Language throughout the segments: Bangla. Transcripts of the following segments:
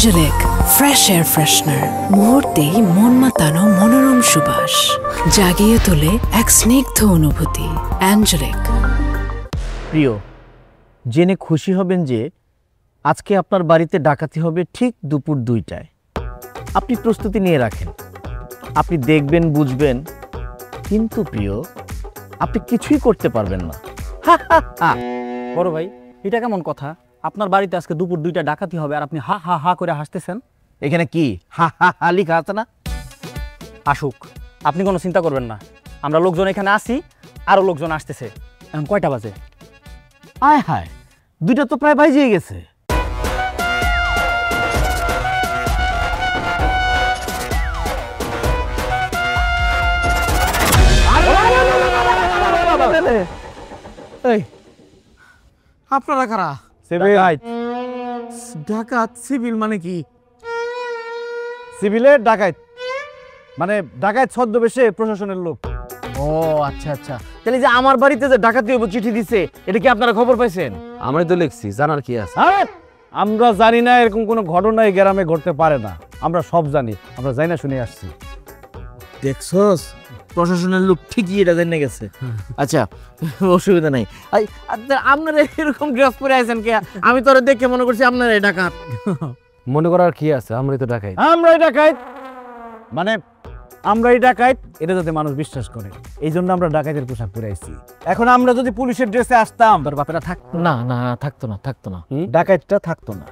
অ্যাঞ্জেলিক ফ্রেশ এয়ার ফ্রেশনার মুহূর্তেই মন মাতানো মনোরম সুবাস জাগিয়ে তোলে এক স্নিগ্ধ অনুভূতি। অ্যাঞ্জেলিক। প্রিয়, জেনে খুশি হবেন যে আজকে আপনার বাড়িতে ডাকাতি হবে ঠিক দুপুর 2টায়। আপনি প্রস্তুতি নিয়ে রাখেন, আপনি দেখবেন, বুঝবেন, কিন্তু প্রিয় আপনি কিছুই করতে পারবেন না। বড় ভাই, এটা কেমন কথা? আপনার বাড়িতে আজকে দুপুর 2টায় ডাকাতি হবে আর আপনি হা হা হা করে হাসতেছেন। এখানে কি হা হা হা লেখা আছে না? আসুক, আপনি কোনো চিন্তা করবেন না। আমরা লোকজন এখানে আসি, আরো লোকজন আসতেছে। এখন কয়টা বাজে? আয় হায়, 2টা তো প্রায় বাজিয়ে গেছে। আপনারা কারা? ডাকাত সিভিল মানে কি? সিভিলের ডাকাত মানে ডাকাত ছদ্মবেশে প্রশাসনের লোক। ও আচ্ছা আচ্ছা। তাহলে যে আমার বাড়িতে যে ডাকাতি হইব চিঠি দিছে, এটা কি আপনারা খবর পাইছেন? আমরাই তো লিখছি, জানার কি আছে? আরে আমরা জানি না, এরকম কোনো ঘটনা এই গ্রামে ঘটতে পারে না। আমরা সব জানি, আমরা জানি না শুনে আসছি। দেখছস, প্রশাসনের লোক ঠিকই এটা জেনে গেছে। আচ্ছা, অসুবিধা নাই। আপনারা এরকম ড্রেস পরে আছেন কে? আমি তো দেখে মনে করছি আপনারা ডাকাত। মনে করার কি আছে, আমরাই তো ডাকাই। আমরাই ডাকাত মানে আমরাই ডাকাত, এটা যাতে মানুষ বিশ্বাস করে, এই জন্য আমরা ডাকাতের পোশাক পরে আইছি। এখন আমরা যদি পুলিশের ড্রেসে আসতাম, তোর বাপেরা থাকতো না না থাকতো না, থাকতো না, ডাকাতটা থাকতো না।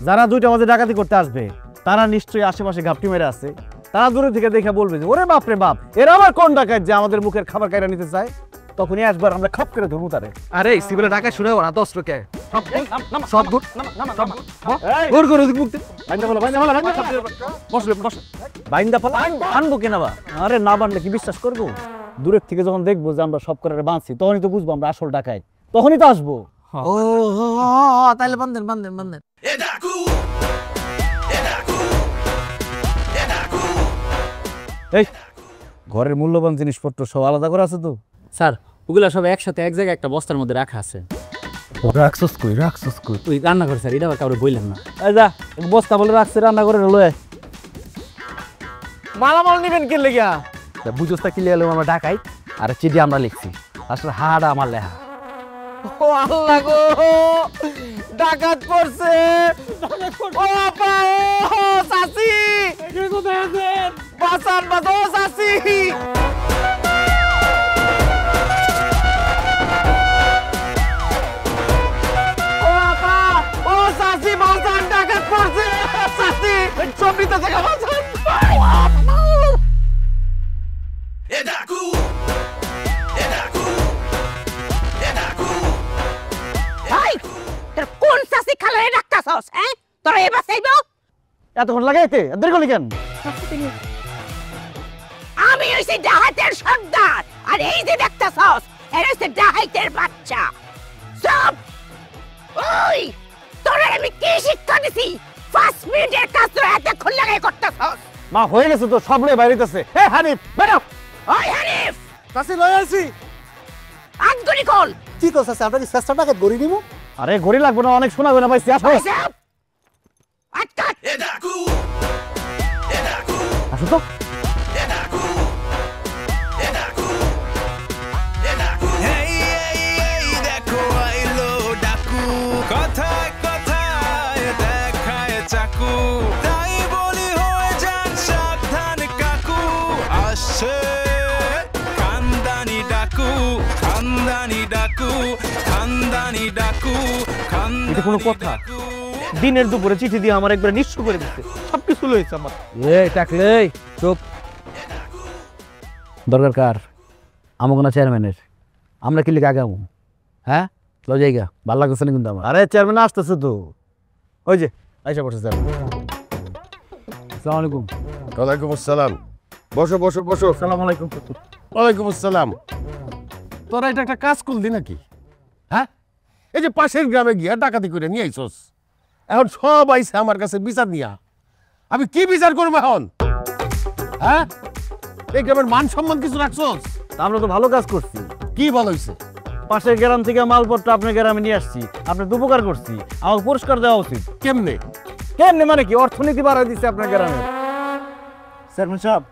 যারা 2টা বাজে ডাকাতি করতে আসবে তারা নিশ্চয়ই আশেপাশে ঘাপটি মেরে আছে। তারা দূরে থেকে দেখে বলবে যে ওরে বাপ রে বাপ, এরা আবার কোন ডাকাত যে আমাদের মুখের খাবার কাইরা নিতে চায়। তখনই আসবার আমরা খাপ করে ধরবো তারে। আরে সিভিলে ডাকাত শুনে না, 10 কে সব গুড ওর করে মুক্তি বাইন্দা বলো, বাইন্দা বলো, বসবে বস বাইন্দা ফেলা আনবো কেনা বা? আরে না বানলে কি বিশ্বাস করবো? দূরের থেকে যখন দেখবো যে আমরা সব করে বাঁধছি, তখনই তো বুঝবো আমরা আসল ডাকাত, তখনই তো আসবো। ও তাহলে বান্ধেন বান্ধেন বান্ধেন। এই ঘরের মূল্যবান জিনিসপত্র সব আলাদা করে আছে তো? স্যার, ওগুলা সব একসাথে এক জায়গায় একটা বস্তার মধ্যে রাখা আছে। রাখছস কই, রাখছস কই? ওই রান্না করে স্যার, এটা আবার কাউরে বললেন না। এই যা, বস্তা বলে রাখছে, রান্না করে লয়ে মালামাল নিবেন কি লেগা? বুঝছস তা কি লিয়ালো আমরা ডাকাই, আর চিঠি আমরা লিখছি। আসলে হাড়া আমার লেখা। ও আল্লাহ গো, ডাকাত পড়ছে! ও আপা, ও চাচি, কোথায় আছেন? বাঁচান বাঁচাও চাচি! ও আপা, ও চাচি, বাঁচান, ডাকাত পড়ছে! চাচি, ছবিটা থেকে বাঁচান! কোন চাষি খালারে ডাকতাছস? হ্যাঁ, তোরা এবার চাইবো? এতক্ষণ লাগাইতে দেরি করলি কেন? আমি হইছি ডাহাতের সর্দার, আর এই যে দেখতাছস, এরা হইছে ডাহাতের বাচ্চা। সব ওই তোরা আমি কি শিক্ষা দিছি? 5 মিনিটের কাজ তোরা এতক্ষণ লাগাই করতাছস। মা হয়ে গেছে তো, সব লয়ে বাইরেতেছে। হে হানিফ, বেরো! ওই হানিফ, কাছে লয়ে আসি। আঙ্গুলি খোল। কি কইছস, আমরা কি চেষ্টা ডাকাত গরি নিমু? আরে ঘড়ি লাগবে না, অনেক শোনা গোনা পাইছি। আসো সব আটকাট। আসো তো। এটা কোনো কথা? দিনের দুপুরে চিঠি দিয়ে আমার একবার নিঃস্ব করে দিচ্ছে, সবকিছু লয়েছে আমার। এই টাকলে চুপ। দরকার কার? আমাকে না চেয়ারম্যানের? আমরা কি লিখে আগামো? হ্যাঁ, লো জায়গা ভালো লাগতেছে না কিন্তু আমার। আরে চেয়ারম্যান আসতেছে তো, ওই যে আইসা বসে চেয়ারম্যান। আসসালামু আলাইকুম। ওয়ালাইকুম আসসালাম। বসো বসো বসো। আসসালামু আলাইকুম। ওয়ালাইকুম আসসালাম। তোরা এটা একটা কাজ করলি নাকি? হ্যাঁ, এই যে পাশের গ্রামে গিয়া ডাকাতি করে নিয়ে আইসস, এখন সব আইসে আমার কাছে বিচার নিয়া। আমি কি বিচার করবো এখন? হ্যাঁ, এই গ্রামের মান সম্মান কিছু রাখছস? আমরা তো ভালো কাজ করছি। কি ভালো হইছে? পাশের গ্রাম থেকে মালপত্র আপনার গ্রামে নিয়ে আসছি, আপনার উপকার করছি, আমাকে পুরস্কার দেওয়া উচিত। কেমনে? কেমনে মানে কি অর্থনীতি বাড়াই দিচ্ছে আপনার গ্রামে? চেয়ারম্যান সাহেব,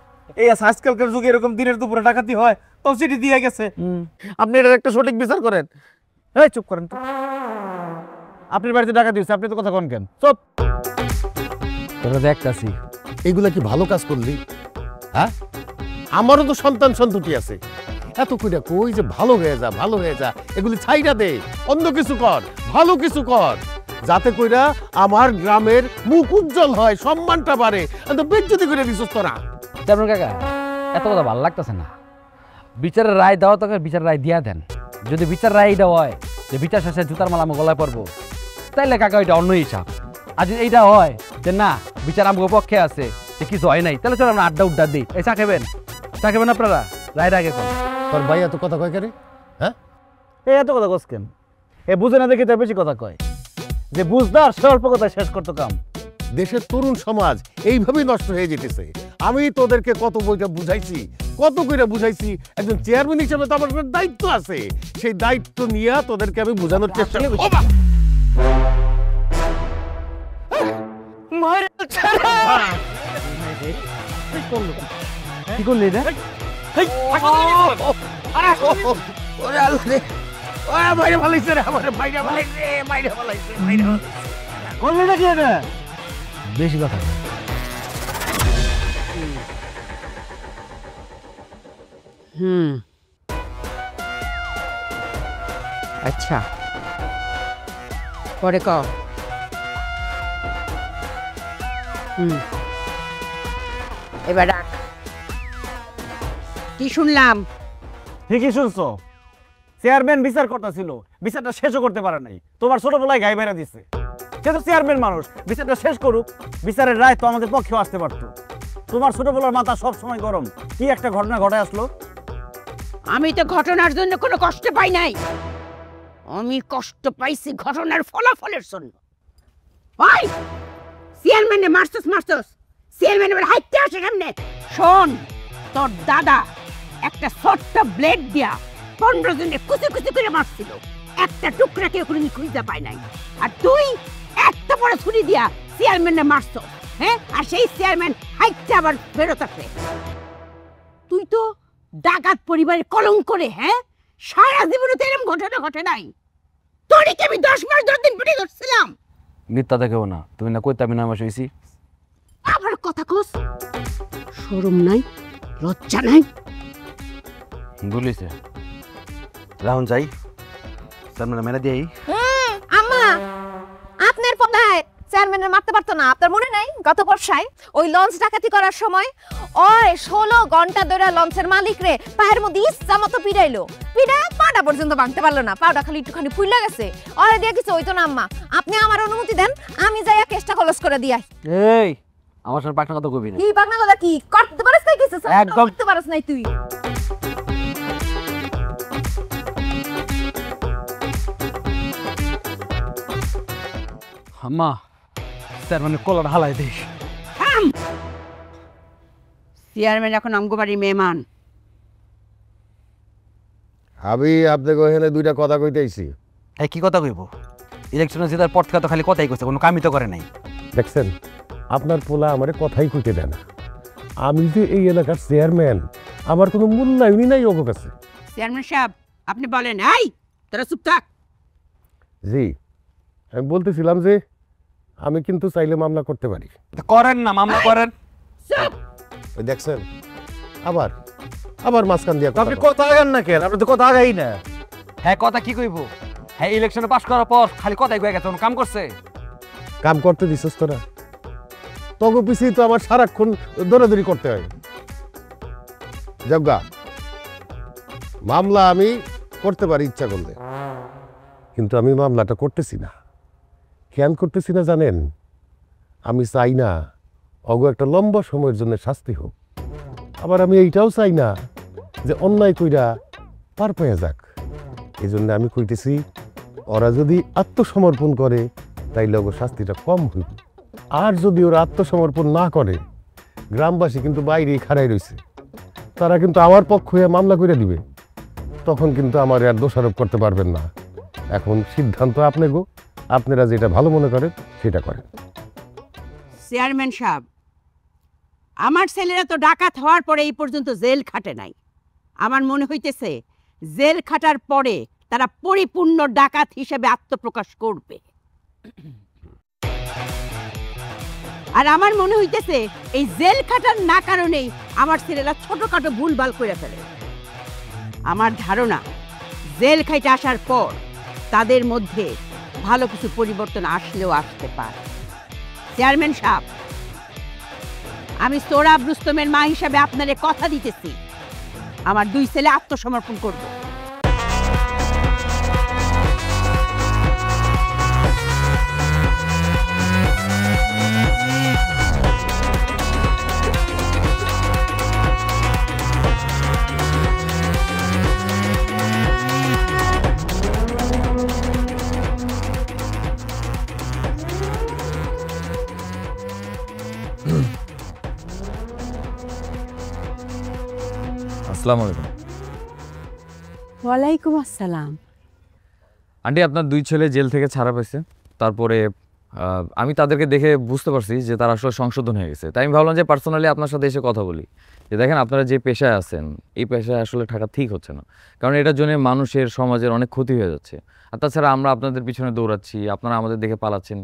এই আজকালকার যুগে এরকম দিনের দুপুরে ডাকাতি হয়, তো চিঠি দিয়ে গেছে। আপনি এটার একটা সঠিক বিচার করেন। এই চুপ করেন তো, আপনার বাড়িতে ডাকাতি হচ্ছে, আপনি তো কথা কন কেন? চুপ। তোরা দেখতাছি এগুলা কি ভালো কাজ করলি? হ্যাঁ, আমারও তো সন্তান সন্ততি আছে। এত কইরা কই যে ভালো হয়ে যা, ভালো হয়ে যা, এগুলি ছাইরা দে, অন্য কিছু কর, ভালো কিছু কর, যাতে কইরা আমার গ্রামের মুখ উজ্জ্বল হয়, সম্মানটা বাড়ে। বেজ্জতি করে দিছিস তোরা। চেয়ারম্যান কাকা, এত কথা ভালো লাগতেছে না। বিচারের রায় দেওয়া তোকে বিচারের রায় দিয়া দেন। যদি বিচার রায় এইটা হয় যে বিচার শেষে জুতার মালা আমার গলায় পড়বো, তাইলে কাকা ওইটা অন্য হিসাব। আর যদি এইটা হয় যে না বিচার আমার পক্ষে আছে, যে কিছু হয় নাই, তাহলে চলো আমরা আড্ডা উড্ডা দিই। এই চা খাবেন? চা খাবেন আপনারা? রায়ের আগে কোন তোর ভাই এত কথা কয় কেন? হ্যাঁ, এই এত কথা কস কেন? এ বুঝে না দেখে তার বেশি কথা কয়। যে বুঝদার সে অল্প কথা শেষ করতো কাম। দেশের তরুণ সমাজ এইভাবেই নষ্ট হয়ে যেতেছে। আমি তোদেরকে কত বইটা বুঝাইছি, কত কইরা বুঝাইছি। একজন চেয়ারম্যান হিসেবে তো আমার একটা দায়িত্ব আছে, সেই দায়িত্ব নিয়ে তোদেরকে আমি বোঝানোর চেষ্টা করি। কি করলি রে? করলি নাকি এটা? বেশি কথা না। আচ্ছা, পরে ক। এবার ডাক। কি শুনলাম? ঠিকই শুনছো, চেয়ারম্যান বিচার করতেছিল, বিচারটা শেষও করতে পারে নাই। তোমার ছোট বেলায় গায়ে বেড়া দিছে। সে তো চেয়ারম্যান মানুষ, বিচারটা শেষ করুক। বিচারের রায় তো আমাদের পক্ষেও আসতে পারতো। তোমার ছোট বেলার মাথা সব সময় গরম। কি একটা ঘটনা ঘটে আসলো। আমি তো ঘটনার জন্য কোনো কষ্ট পাই নাই, আমি কষ্ট পাইছি ঘটনার ফলাফলের জন্য। ওই চেয়ারম্যানে মারছস, চেয়ারম্যান এবার হাইটে আসে কেমনে? শোন, তোর দাদা একটা ছোট্ট ব্লেড দিয়া 15 জনের কুচি কুচি করে মারছিল, একটা টুকরা কেউ কোনো খুঁজে পায় নাই। আর তুই একটা বড় ছুরি দিয়া চেয়ারম্যানে মারছ, হ্যাঁ? আর সেই চেয়ারম্যান হাইটে আবার বেরোত আছে। তুই তো ডাকাত পরিবারের কলঙ্ক করে, হ্যাঁ? সারা জীবনে তো এরকম ঘটনা ঘটে নাই। তোরে কি আমি 10 মাস 10 দিন পিটে ধরছিলাম? মিথ্যা দেখেও না, তুমি না কইতে আমি নামাজ হইছি। আবার কথা কস, শরম নাই, লজ্জা নাই? বলিছে রাহুন যাই সামনে মেলা দিই। আম্মা, আপনার পদায় চেয়ারম্যানের মারতে পারতো না? আপনার মনে নাই গত বর্ষায় ওই লঞ্চ ডাকাতি করার সময় ওই 16 ঘন্টা ধরে লঞ্চের মালিক রে পায়ের মধ্যে ইচ্ছা মতো পিড়াইলো, পিড়া পাটা পর্যন্ত ভাঙতে পারলো না, পাটা খালি একটুখানি ফুইলা গেছে। ওরে দিয়ে কিছু হইতো না আম্মা, আপনি আমার অনুমতি দেন, আমি যাইয়া কেসটা খলস করে দিয়াই। এই আমার সাথে পাকনা কথা কইবি না। কি পাকনা কথা? কি করতে পারছ নাই? কিছু একদম করতে পারছ নাই তুই। আম্মা চেয়ারম্যানের কলার হালাই দিস। চেয়ারম্যান এখন আমগোবাড়ির মেহমান। আমি আপনাকে ওখানে দুইটা কথা কইতেছি। এই কি কথা কইব? ইলেকশনে জেতার পর থেকে তো খালি কথাই কইছে, কোনো কামই তো করে নাই। দেখছেন, আপনার পোলা আমারে কথাই কইতে দেয় না। আমি যে এই এলাকার চেয়ারম্যান, আমার কোনো মূল্যায়নই নাই ওর কাছে। চেয়ারম্যান সাহেব, আপনি বলেন। এই তোরা চুপ থাক। জি, আমি বলতেছিলাম যে আমি কিন্তু চাইলে মামলা করতে পারি। করেন না, মামলা করেন। চুপ। ওই দেখছেন, আবার আবার মাঝখান দিয়ে আপনি কথা আগান না কেন? আপনি তো কথা আগাই না। হ্যাঁ কথা কি কইব? হ্যাঁ ইলেকশনে পাস করার পর খালি কথাই কয়ে গেছে, কোনো কাম করছে? কাম করতে দিছিস তোরা? তগো পিছিয়ে তো আমার সারাক্ষণ দৌড়াদৌড়ি করতে হয়। যজ্ঞা, মামলা আমি করতে পারি ইচ্ছা করলে, কিন্তু আমি মামলাটা করতেছি না। কেন করতেছি না জানেন? আমি চাই না অগো একটা লম্বা সময়ের জন্য শাস্তি হোক। আবার আমি এইটাও চাই না যে অন্যায় কইরা পার পেয়ে যাক। এই জন্য আমি কইতেছি, ওরা যদি আত্মসমর্পণ করে তাইলে ওগো শাস্তিটা কম হইব। আর যদি ওরা আত্মসমর্পণ না করে, গ্রামবাসী কিন্তু বাইরেই খাড়াই রয়েছে, তারা কিন্তু আমার পক্ষ হয়ে মামলা করে দিবে। তখন কিন্তু আমার আর দোষারোপ করতে পারবেন না। এখন সিদ্ধান্ত আপনাকে, আপনারা যেটা ভালো মনে করেন সেটা করেন। চেয়ারম্যান সাহেব, আমার ছেলেরা তো ডাকাত হওয়ার পরে এই পর্যন্ত জেল খাটে নাই। আমার মনে হইতেছে জেল খাটার পরে তারা পরিপূর্ণ ডাকাত হিসেবে আত্মপ্রকাশ করবে। আর আমার মনে হইতেছে এই জেল খাটার না কারণেই আমার ছেলেরা ছোটখাটো ভুলভাল করে ফেলে। আমার ধারণা জেল খাইতে আসার পর তাদের মধ্যে ভালো কিছু পরিবর্তন আসলেও আসতে পারে। চেয়ারম্যান সাহেব, আমি সোহরাব রুস্তমের মা হিসাবে আপনারে কথা দিতেছি, আমার 2 ছেলে আত্মসমর্পণ করবে। আসসালামু আলাইকুম। ওয়ালাইকুম আসসালাম। আন্টি, আপনার 2 ছেলে জেল থেকে ছাড়া পেয়েছে। তারপরে আমি তাদেরকে দেখে বুঝতে পারছি যে তারা আসলে সংশোধন হয়ে গেছে। তাই আমি ভাবলাম যে পার্সোনালি আপনার সাথে এসে কথা বলি, যে দেখেন আপনারা যে পেশায় আছেন এই পেশায় আসলে থাকা ঠিক হচ্ছে না, কারণ এটার জন্য মানুষের সমাজের অনেক ক্ষতি হয়ে যাচ্ছে। আর তাছাড়া আমরা আপনাদের পিছনে দৌড়াচ্ছি, আপনারা আমাদের দেখে পালাচ্ছেন,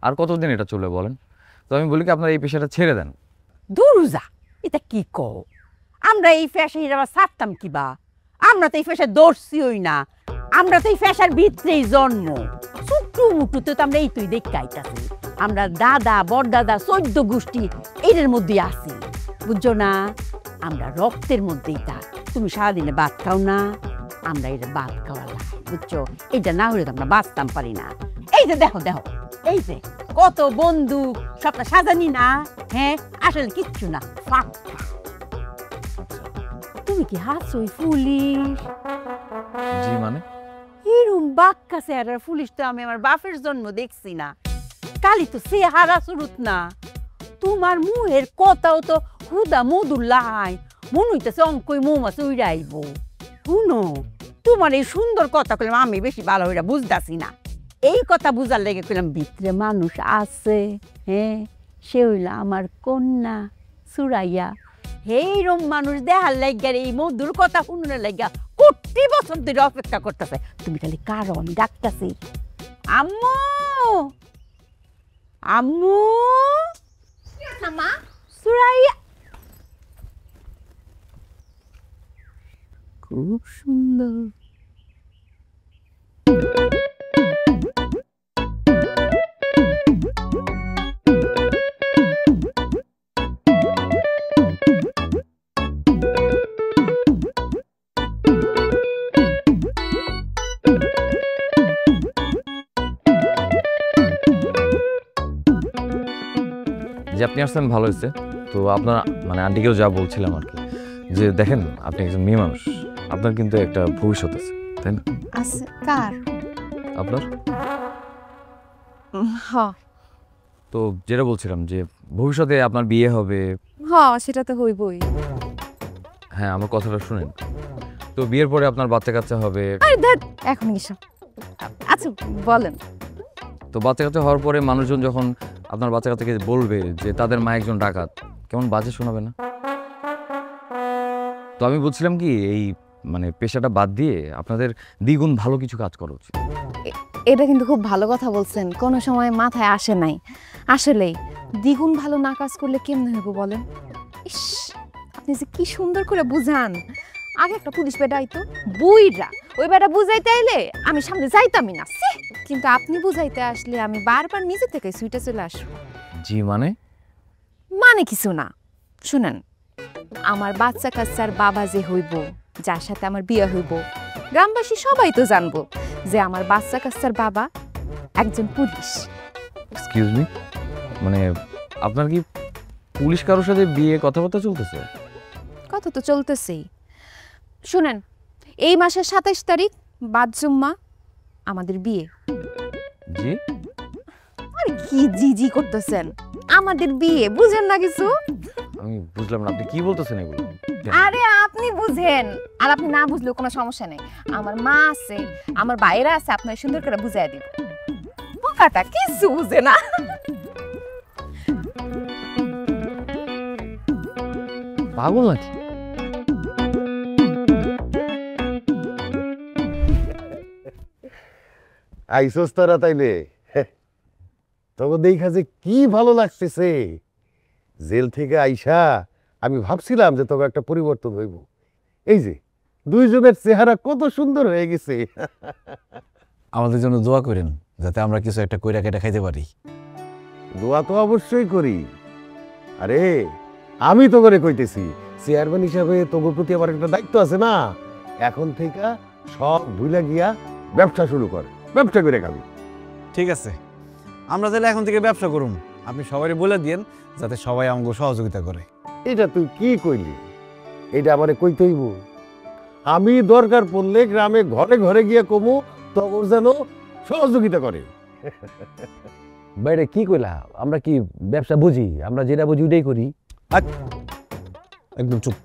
আর কতদিন এটা চলবে বলেন? তো আমি বলি কি আপনারা এই পেশাটা ছেড়ে দেন। দুরুজা, এটা কি কও? আমরা এই পেশায় আবার ছাড়তাম কিবা? আমরা তো এই পেশায় দর্শিই না, আমরা তো এই পেশার ভিতরেই জন্ম। ছোট্টু মুটুতে তো আমরা এই তুই দেখতে আইতাছি। আমরা দাদা বড়দাদা 14 গোষ্ঠী এর মধ্যেই আছি, বুঝছো না? আমরা রক্তের মধ্যেই থাক। তুমি সারাদিনে ভাত খাও না, আমরা এটা ভাত খাওয়া লাগে, বুঝছো? এইটা না হলে তো আমরা বাঁচতাম পারি না। এই যে দেখো দেখো, এই যে কত বন্দুক, সবটা সাজানি না? হ্যাঁ, আসলে কিচ্ছু না, ফাঁকা। তুমি কি হাসই পুলিশ? জি মানে? এরম বাক্কা চেহারার পুলিশ তো আমি আমার বাপের জন্ম দেখছি না। কালি তো চেহারা সুরুত না, তোমার মুহের কথাও তো হুদা মধুর লাই, মন হইতেছে অঙ্কই মৌমাছি উড়াইব। শুনো, তোমার এই সুন্দর কথা কইলাম আমি বেশি ভালো হইরা বুঝতাছি না। এই কথা বুঝার লেগে কইলাম ভিতরে মানুষ আছে। হ্যাঁ, সে হইল আমার কন্যা সুরাইয়া। এইরম মানুষ দেখার লাগিয়া এই মধুর কথা শুনুনের লাগিয়া কোটি বছর ধরে অপেক্ষা করতেছে। তুমি খালি কারো, আমি ডাকতেছি। আম্মু, আম্মু, মা সুরাইয়া। খুব সুন্দর। যে আপনি আসছেন ভালো হয়েছে। তো আপনার মানে আন্টিকেও যা বলছিলাম আর কি, যে দেখেন আপনি একজন মেয়ে মানুষ, আপনার কিন্তু একটা ভবিষ্যৎ আছে, তাই না? আছে কার? আপনার। হ্যাঁ তো যেটা বলছিলাম যে ভবিষ্যতে আপনার বিয়ে হবে। হ্যাঁ, সেটা তো হইবই। হ্যাঁ, আমার কথাটা শুনেন। তো বিয়ের পরে আপনার বাচ্চা কাচ্চা হবে। আরে ধ্যাৎ, এখন এসব। আচ্ছা বলেন। তো বাচ্চা কাচ্চা হওয়ার পরে মানুষজন যখন আপনার বাচ্চা কাচ্চাকে বলবে যে তাদের মা একজন ডাকাত, কেমন বাজে শোনাবে না? তো আমি বলছিলাম কি, এই মানে পেশাটা বাদ দিয়ে আপনাদের দ্বিগুণ ভালো কিছু কাজ করা উচিত। এটা কিন্তু খুব ভালো কথা বলছেন, কোনো সময় মাথায় আসে নাই। আসলেই দ্বিগুণ ভালো না কাজ করলে কেমনে হইব বলেন? ইস, আপনি যে কি সুন্দর করে বুঝান। আগে একটা পুলিশ বেটা আইতো, বুইরা ওই বেটা বুঝাইতে আইলে আমি সামনে যাইতামই না। কিন্তু আপনি বুঝাইতে আসলে আমি বারবার নিজে থেকে সুইটে চলে আসবো। জি মানে? মানে কিছু না, শুনেন, আমার বাচ্চা কাচ্চার বাবা যে হইব, যার সাথে আমার বিয়ে হইব, গ্রামবাসী সবাই তো জানবো যে আমার বাচ্চা কাচ্চার বাবা একজন পুলিশ। এক্সকিউজ মি, মানে আপনার কি পুলিশ কারোর সাথে বিয়ে কথাবার্তা চলতেছে? কথা তো চলতেছেই। শুনেন, এই মাসের 27 তারিখ বাদ জুম্মা আমাদের বিয়ে। জি? আরে কি জি জি করতেছেন? আমাদের বিয়ে, বুঝেন না কিছু? আমি বুঝলাম না, আপনি কি বলতেছেন এগুলো? আরে আপনি বুঝেন, আর আপনি না বুঝলেও কোনো সমস্যা নেই। আমার মা আছে, আমার ভাইরা আছে, আপনার সুন্দর করে বুঝাই দিব। বোকাটা কিছু বুঝে না। পাগল নাকি? আইসোস তোরা তাইলে তবে দেখা যে কি ভালো লাগতেছে। জেল থেকে আইসা আমি ভাবছিলাম যে তোকে একটা পরিবর্তন হইব। এই যে দুইজনের চেহারা কত সুন্দর হয়ে গেছে। আমাদের জন্য দোয়া করেন যাতে আমরা কিছু একটা কইরা কেটে খাইতে পারি। দোয়া তো অবশ্যই করি। আরে আমি তো করে কইতেছি, চেয়ারম্যান হিসাবে তোর প্রতি আমার একটা দায়িত্ব আছে না। এখন থেকে সব ভুলে গিয়া ব্যবসা শুরু কর, ব্যবসা করে খাবি। ঠিক আছে, আমরা তাহলে এখন থেকে ব্যবসা করুম। আপনি সবাই বলে দিয়েন যাতে সবাই আমাকে সহযোগিতা করে। এটা তুই কি কইলি? এটা আমারে কইতে হইব? আমি দরকার পড়লে গ্রামে ঘরে ঘরে গিয়ে কমু তখন যেন সহযোগিতা করে। বাইরে কি কইলা? আমরা কি ব্যবসা বুঝি? আমরা যেটা বুঝি ওইটাই করি। একদম চুপ।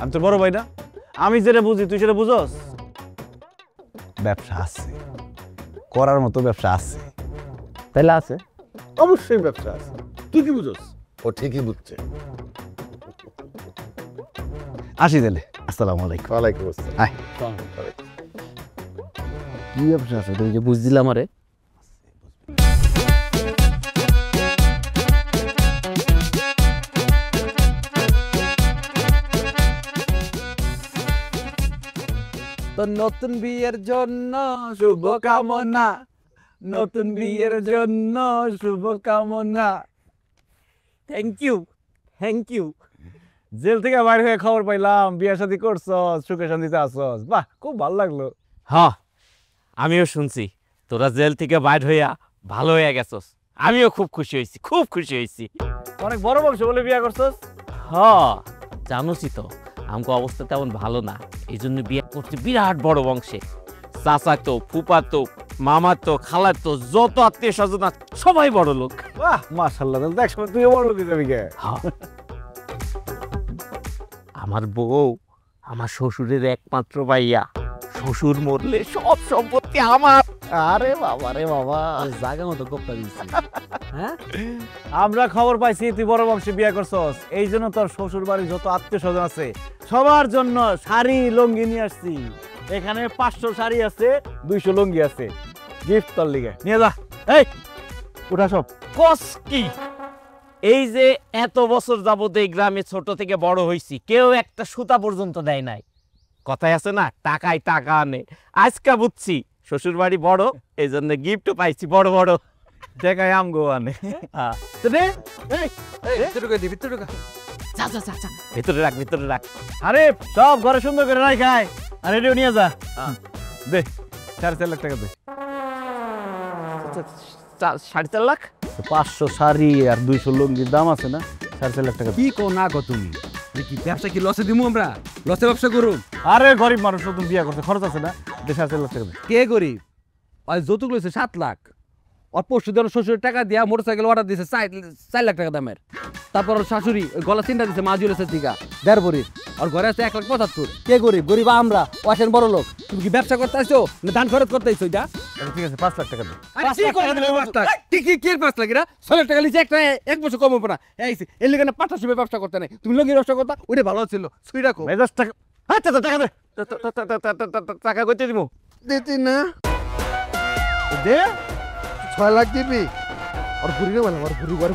আমি তোর বড় ভাই না, আমি যেটা বুঝি তুই সেটা বুঝস? ব্যবসা আছে, করার মতো ব্যবসা আছে। তাইলে আছে? অবশ্যই ব্যবসা আছে। তুই কি বুঝস? ও ঠিকই বুঝছে। আসি তাহলে। আসসালামু আলাইকুম। ওয়ালাইকুম আসসালাম। আয়। কি ব্যবসা আছে তুমি যে বুঝ দিলাম? আরে তো নতুন বিয়ের জন্য শুভ কামনা, নতুন বিয়ের জন্য শুভ কামনা। Thank you, thank you. জেল থেকে বাইরে হয়ে খবর পাইলাম বিয়ে শাদী করছস, সুখে শান্তিতে আসছস। বাহ, খুব ভালো লাগলো। হ্যাঁ, আমিও শুনছি তোরা জেল থেকে বাইর হইয়া ভালো হয়ে গেছস। আমিও খুব খুশি হয়েছি, খুব খুশি হয়েছি। অনেক বড় বংশ বলে বিয়ে করছস। হ্যাঁ, জানোসই তো আমাকে অবস্থা তেমন ভালো না, এই জন্য বিয়ে করছি বিরাট বড় বংশে। চাচা তো, ফুপা তো, মামা তো, খালা তো, যত আত্মীয় স্বজন সবাই বড় লোক। বাহ, মাশাআল্লাহ। তাহলে দেখ সময় তুইও বড় লোক হয়ে যাবি কে? আমার বউ আমার শ্বশুরের একমাত্র ভাইয়া। শ্বশুর মরলে সব সম্পত্তি আমার। আরে বাবা রে বাবা, জায়গা মতো গোপ্তা দিচ্ছি। হ্যাঁ, আমরা খবর পাইছি তুই বড় বংশে বিয়ে করছস। এই জন্য তোর শ্বশুর বাড়ির যত আত্মীয় স্বজন আছে সবার জন্য শাড়ি লুঙ্গি নিয়ে আসছি। এখানে 500 শাড়ি আছে, 200 লুঙ্গি আছে। গিফট তোর লিগে নিয়ে যা। এই উঠা সব। কস কি? এই যে এত বছর যাবত এই গ্রামে ছোট থেকে বড় হইছি, কেউ একটা সুতা পর্যন্ত দেয় নাই। কথায় আছে না, টাকায় টাকা আনে। আজকে বুঝছি শ্বশুর বাড়ি বড়, এই জন্য গিফটও পাইছি বড় বড়। দেখাই আমগো আনে। যা যা যা যা, ভেতরে রাখ, ভেতরে রাখ। আরে সব ঘরে সুন্দর করে রাখ খায়। আর এটাও নিয়ে যা। দে 4.5 লাখ টাকা দে। 4.5 লাখ? 500 শাড়ি আর 200 লুঙ্গির দাম আছে না? 4.5 লাখ টাকা। কি কো না কো তুমি? কি ব্যবসা কি লসে দিমু আমরা? লসে ব্যবসা করুম? আরে গরিব মানুষ, নতুন বিয়ে করতে খরচ আছে না? 4.5 লাখ টাকা দে। কে গরিব? আর যৌতুক লইছে 7 লাখ। আর পরশু দিন শ্বশুরের টাকা দিয়া মোটরসাইকেল অর্ডার দিছে 4 লাখ টাকা দামের। তারপর ওর শাশুড়ি ওই গলা চিন্তা দিছে মাজুলেছে টিকা 1.5 ভরি। আর ঘরে আছে 1,75,000। কে গরিব? গরিব আমরা, ওয়াসেন বড় লোক। তুমি কি ব্যবসা করতে আসছো না ধান খরচ করতে আইছো? এটা ঠিক আছে, 5 লাখ টাকা দে। 5 লাখ লাগে না? 6 লাখ টাকা লিছে একটা, এক বছর কম হবে না। এইছে এর লিগে না পার্টনারশিপে ব্যবসা করতে নাই। তুমি লগি ব্যবসা করতা, ওইটা ভালো ছিল। সুই রাখো। মেজাজ টাকা। আচ্ছা টাকা দে। টাকা কইতে দিমু? দিতি না দে। 6 লাখ দিবি। আর ঘুরি না মানে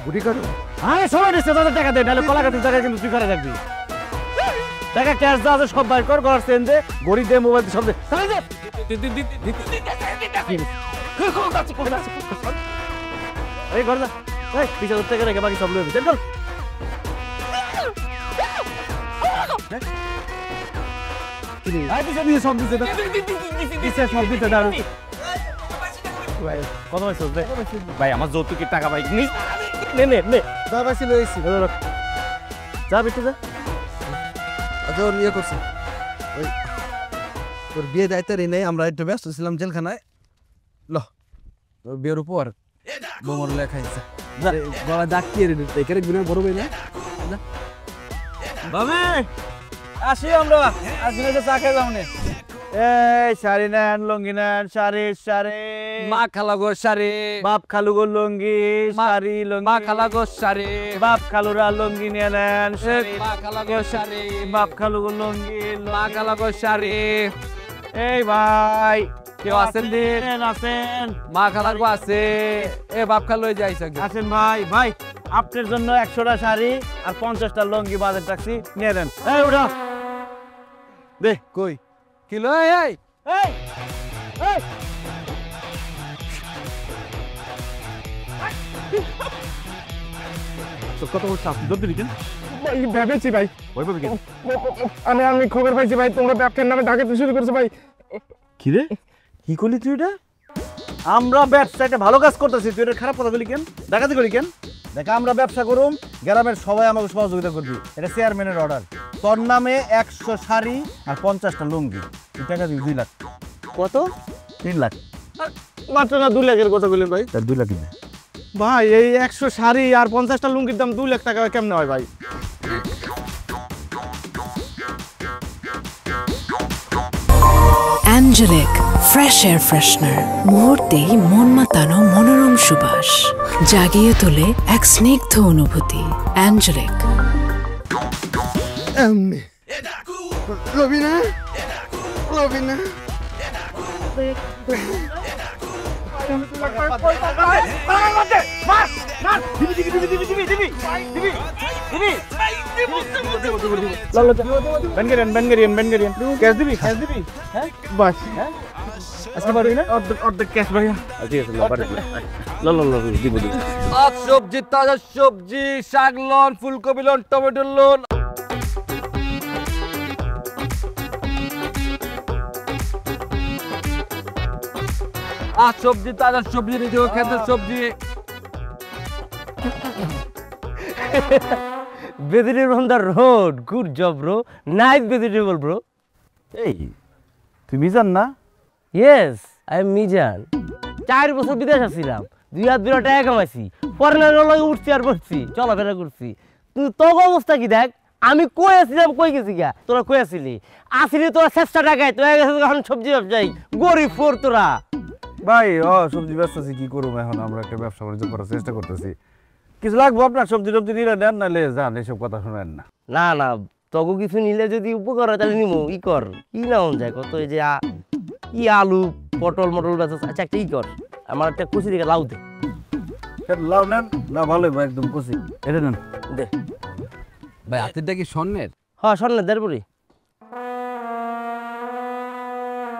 ঘুরি কাটো। আরে সবাই দিচ্ছে, তাদের টাকা দে, নাহলে কলাকাটির জায়গায় কিন্তু তুই করে রাখবি। টাকা ক্যাশ যা আছে সব বাইর কর, ঘর চেন দে, ঘড়ি দে, মোবাইল দে, সব দে। তাহলে দে। এই ঘর যা। এই 20,000 টাকা রেখে বাকি সব লয়ে চল চল। আই দিছে সব দিছে। দিছে সব দিছে দাঁড়ু। কত পাইছস দে? ভাই আমার যৌতুকের টাকা ভাই নে নে নে। যা পাইছি লইছি। যা বিটে যা। আচ্ছা ওর ইয়ে করছি, ওই তোর বিয়ে দায়িত্বেরই নেই, আমরা একটু ব্যস্ত ছিলাম জেলখানায়। ল তোর বিয়ের উপর বোমর লেখাইছে গলা ডাকিয়ে এখানে গুনে বড় ভাই না। বাবা আসি আমরা আজকে চা খেয়ে যাবো। এই শাড়ি নেন, লুঙ্গি নেন, শাড়ি শাড়ি। মা খালা গো শাড়ি, বাপ খালু গো লুঙ্গি, শাড়ি লুঙ্গি। মা খালা গো শাড়ি, বাপ খালুরা লুঙ্গি নিয়ে নেন, শাড়ি। মা খালা গো শাড়ি, বাপ খালু গো লুঙ্গি, মা খালা গো শাড়ি। এই ভাই কেউ আছেন দিন? আছেন? মা খালা গো আছে। এ বাপ খালু যাইছে আছেন ভাই? ভাই আপনার জন্য 100টা শাড়ি আর 50টা লুঙ্গি বাজার ট্যাক্সি নিয়ে নেন। এই উঠা দে। কই কিলো এই এই এই কত বলছো আপনি জলদি লিখেন। ভেবেছি ভাই, ওই ভাবে কেন? আমি খবর পাইছি ভাই, তোমরা ব্যবসার নামে ডাকাতি শুরু করেছো ভাই। কি রে, কি করলি তুই এটা? আমরা ব্যবসাটা ভালো কাজ করতেছি, তুই এটা খারাপ কথা বলি কেন? ডাকাতি করি কেন? দেখ আমরা ব্যবসা করুম, গ্রামের সবাই আমাকে সহযোগিতা করবি, এটা চেয়ারম্যানের অর্ডার। তোর নামে 100 শাড়ি আর 50টা লুঙ্গি, তুই টাকা দিবি 2 লাখ। কত? 3 লাখ। মাত্র না 2 লাখের কথা বললেন ভাই? তার 2 লাখ দিবে ভাই এই 100 শাড়ি আর 50টা লুঙ্গির দাম 2 লাখ টাকা কেমনে হয় ভাই? অ্যাঞ্জেলিক ফ্রেশ এয়ার ফ্রেশনার, মুহূর্তেই মন মাতানো মনোরম সুবাস, জাগিয়ে তোলে এক স্নিগ্ধ অনুভূতি। অ্যাঞ্জেলিক। রবিনা, রবিনা, সবজি, তাজা সবজি, শাক লন, ফুলকপি লন, টমেটো লন। আর সবজি, তাজা সবজি নিতে হবে, খেতে সবজি। Vegetable on the road, good job bro, nice vegetable bro. এই তুই মিজান না? Yes, I am Mizan. 4 বছর বিদেশ আসছিলাম, 2 হাত বিরা টাকা কামাইছি, ফরেনারের লগে উঠছি আর বসছি, চলাফেরা করছি। তুই তোর অবস্থা কি দেখ, আমি কই আসছিলাম, কই গেছি গা? তোরা কই আসছিলি? আসিলি তোরা 6টা টাকায়, তোরা গেছিস এখন সবজি ব্যবসায়ী, গরিব ফোর তোরা। ভাই সবজি ব্যবসা কি করবো এখন, আমরা একটা ব্যবসা বাণিজ্য করার চেষ্টা করতেছি। কিছু লাগবো আপনার? সবজি টবজি নিলে নেন, নাহলে যান, এসব কথা শোনেন না। না না, তগো কিছু নিলে যদি উপকার হয় তাহলে নিমো। ই কর, কি না হন যায় কত, এই যে কি আলু পটল মটল বেচা। আচ্ছা একটা ই কর, আমার একটা কুচি দিকে লাউ দে। লাউ নেন না? ভালোই ভাই, একদম কুচি, এটা নেন। দে ভাই হাতেরটা কি স্বর্ণের? হ্যাঁ স্বর্ণের, দেড়পুরি